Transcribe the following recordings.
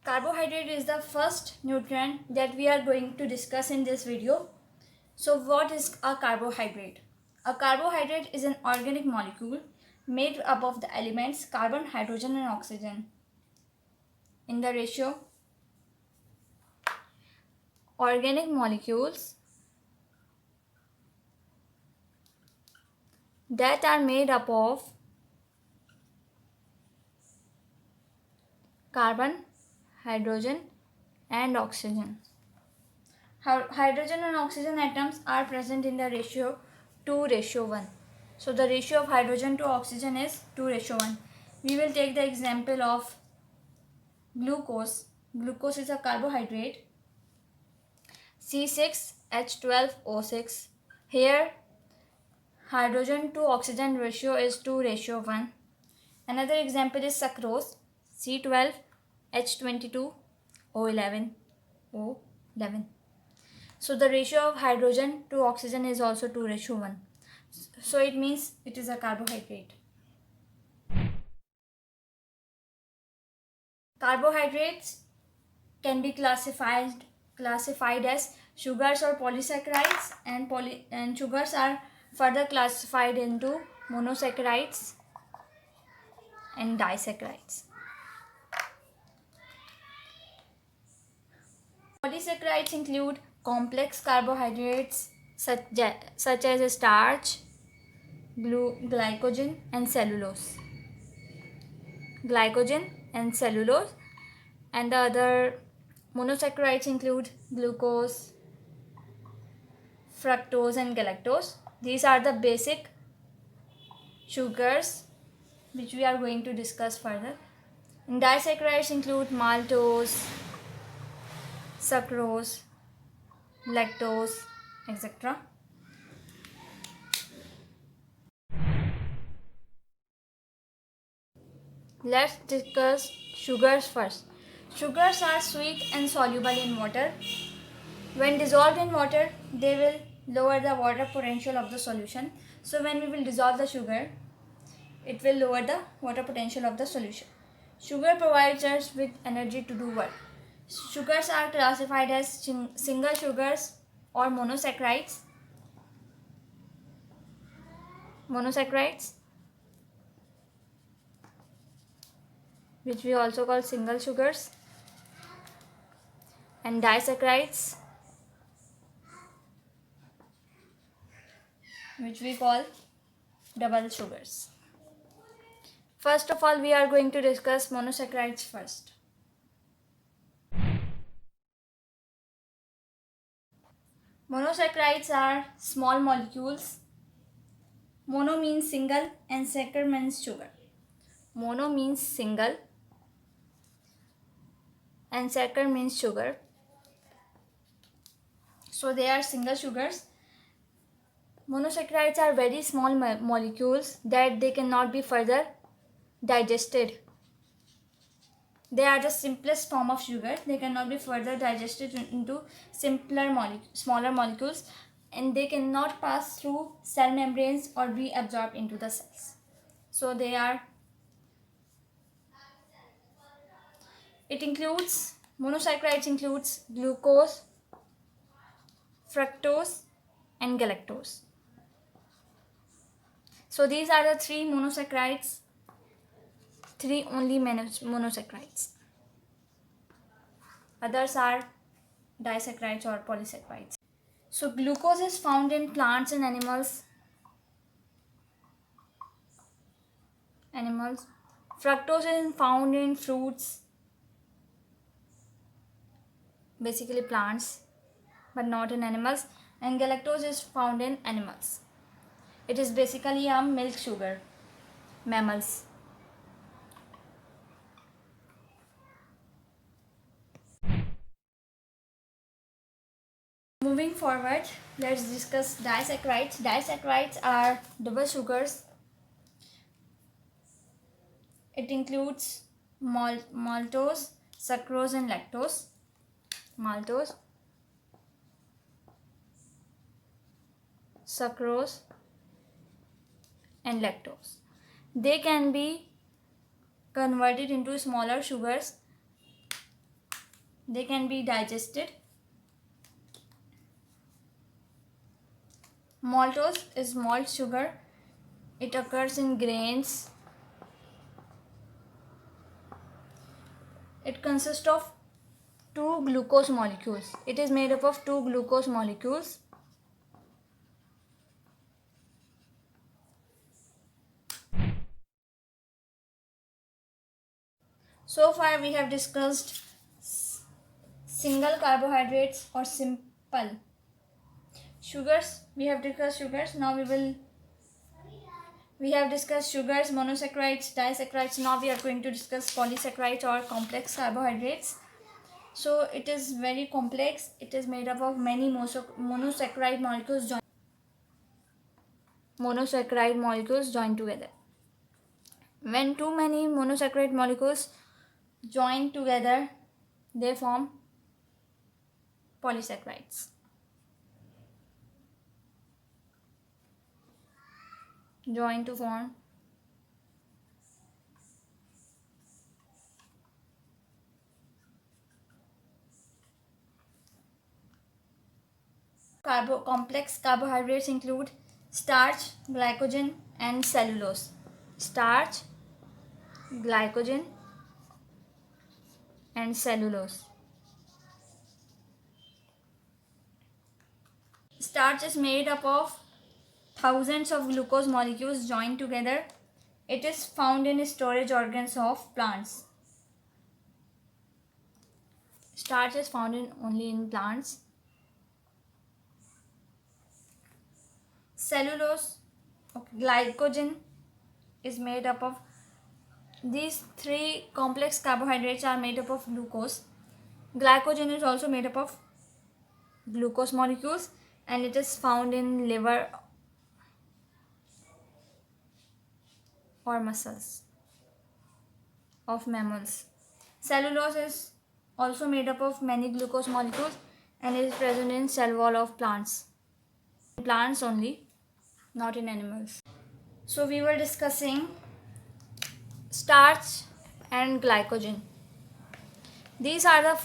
Carbohydrate is the first nutrient that we are going to discuss in this video. So what is a carbohydrate? A carbohydrate is an organic molecule made up of the elements carbon, hydrogen and oxygen in the ratio. Organic molecules that are made up of carbon, hydrogen and oxygen. Hydrogen and oxygen atoms are present in the ratio 2:1. So the ratio of hydrogen to oxygen is 2:1. We will take the example of glucose. Glucose is a carbohydrate. C6H12O6. Here hydrogen to oxygen ratio is 2:1. Another example is sucrose. C12H22O11. So the ratio of hydrogen to oxygen is also 2:1. So it means it is a carbohydrate. Carbohydrates can be classified as sugars or polysaccharides, and sugars are further classified into monosaccharides and disaccharides. Polysaccharides include complex carbohydrates such as starch, glycogen and cellulose. And the other monosaccharides include glucose, fructose and galactose. These are the basic sugars which we are going to discuss further. And disaccharides include maltose, sucrose, lactose, etc. Let's discuss sugars first. Sugars are sweet and soluble in water. When dissolved in water, they will lower the water potential of the solution. So when we will dissolve the sugar, it will lower the water potential of the solution. Sugar provides us with energy to do work. Sugars are classified as single sugars or monosaccharides. Which we also call single sugars, and disaccharides, which we call double sugars. First of all, we are going to discuss monosaccharides first. Monosaccharides are small molecules. Mono means single and saccharide means sugar. Mono means single and saccharide means sugar. So they are single sugars. Monosaccharides are very small molecules that they cannot be further digested. They are the simplest form of sugar. They cannot be further digested into smaller molecules, and they cannot pass through cell membranes or be absorbed into the cells. So monosaccharides includes glucose, fructose and galactose. So these are the three monosaccharides, monosaccharides. Others are disaccharides or polysaccharides. So glucose is found in plants and animals. Fructose is found in fruits, basically plants, but not in animals. And galactose is found in animals. It is basically a milk sugar, mammals. Moving forward, let's discuss disaccharides. Disaccharides are double sugars. It includes maltose, sucrose and lactose. Maltose, sucrose and lactose. They can be converted into smaller sugars they can be digested. Maltose is malt sugar. It occurs in grains. It consists of two glucose molecules. It is made up of two glucose molecules. So far we have discussed single carbohydrates or simple sugars. We have discussed sugars. Now we have discussed sugars, monosaccharides, disaccharides. Now we are going to discuss polysaccharides or complex carbohydrates. So it is very complex. It is made up of many monosaccharide molecules join together. When too many monosaccharide molecules join together, they form polysaccharides. Join to form complex carbohydrates include starch, glycogen, and cellulose. Starch, glycogen, and cellulose. Starch is made up of thousands of glucose molecules joined together. It is found in storage organs of plants. Starch is found only in plants. Cellulose, glycogen is made up of these three complex carbohydrates are made up of glucose. Glycogen is also made up of glucose molecules and it is found in liver or muscles of mammals. Cellulose is also made up of many glucose molecules and is present in cell wall of plants. Plants only, not in animals. So we were discussing starch and glycogen. These are the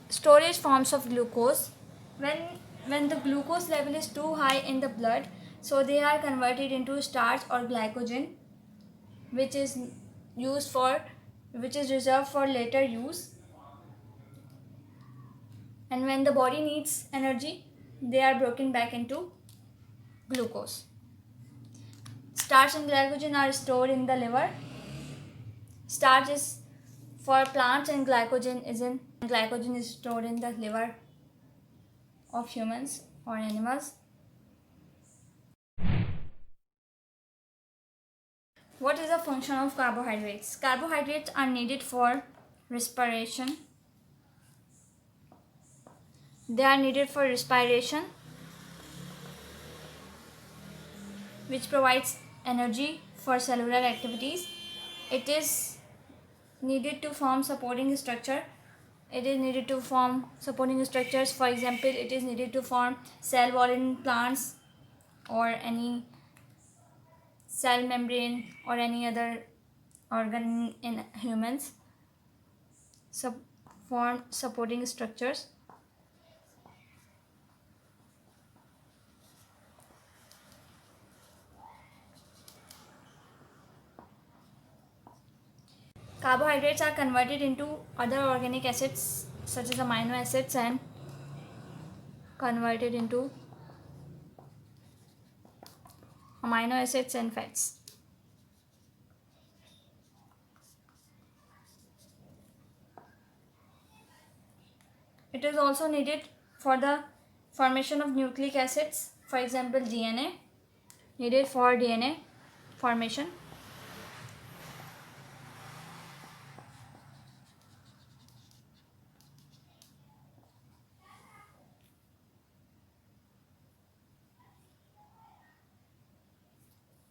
storage forms of glucose. When the glucose level is too high in the blood, so they are converted into starch or glycogen, which is reserved for later use. And when the body needs energy, they are broken back into glucose. Starch and glycogen are stored in the liver. Starch is for plants and glycogen is stored in the liver of humans or animals. What is the function of carbohydrates? Carbohydrates are needed for respiration. They are needed for respiration, which provides energy for cellular activities. It is needed to form supporting structure. It is needed to form supporting structures. For example, it is needed to form cell wall in plants or any cell membrane or any other organ in humans. Form supporting structures. Carbohydrates are converted into other organic acids such as amino acids and converted into amino acids and fats. It is also needed for the formation of nucleic acids, for example DNA, needed for DNA formation.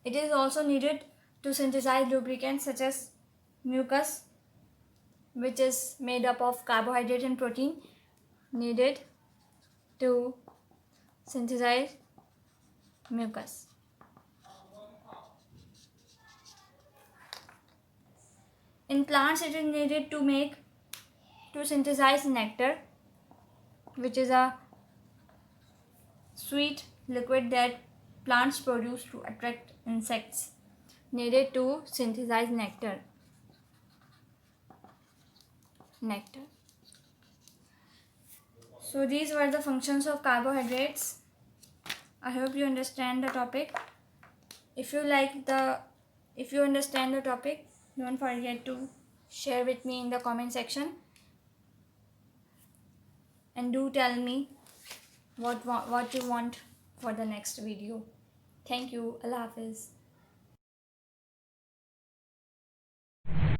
It is also needed to synthesize lubricants such as mucus, which is made up of carbohydrate and protein, needed to synthesize mucus. In plants, it is needed to make to synthesize nectar, which is a sweet liquid that plants produce to attract insects, needed to synthesize nectar. Nectar. So these were the functions of carbohydrates. I hope you understand the topic. If you understand the topic, don't forget to share with me in the comment section, and do tell me what you want for the next video. Thank you. Allah Hafiz.